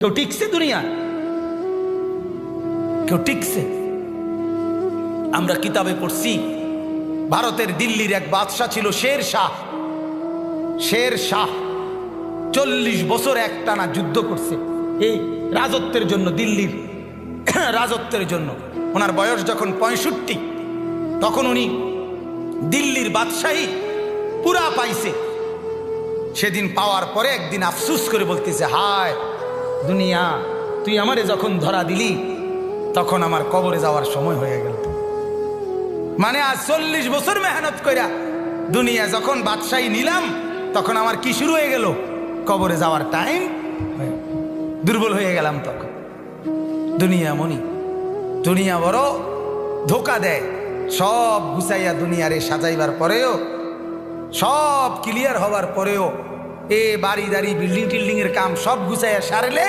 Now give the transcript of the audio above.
কেউ টিকছে দুনিয়া, কেউ টিকছে? আমরা কিতাবে পড়ছি ভারতের দিল্লির এক বাদশা ছিল শের শাহ। শের শাহ 40 বছর একটানা যুদ্ধ করছে এই রাজত্বের জন্য, দিল্লির রাজত্বের জন্য। ওনার বয়স যখন 65, তখন উনি দিল্লির বাদশাহী পুরা পাইছে। সেদিন পাওয়ার পরে একদিন আফসুস করে বলতেছে, হায় দুনিয়া, তুই আমারে যখন ধরা দিলি তখন আমার কবরে যাওয়ার সময় হয়ে গেল। মানে আজ 40 বছর মেহনত কইরা দুনিয়া যখন বাদশাহী নিলাম, তখন আমার কি শুরু হয়ে গেল? কবরে যাওয়ার টাইম। দুর্বল হয়ে গেলাম তখন। দুনিয়া মনি, দুনিয়া বড় ধোকা দেয়। সব গুছাইয়া দুনিয়ারে সাজাইবার পরেও, সব ক্লিয়ার হবার পরেও, এ বাড়ি দাড়ি বিল্ডিং টিল্ডিং এর কাম সব গুছাইয়া সারলে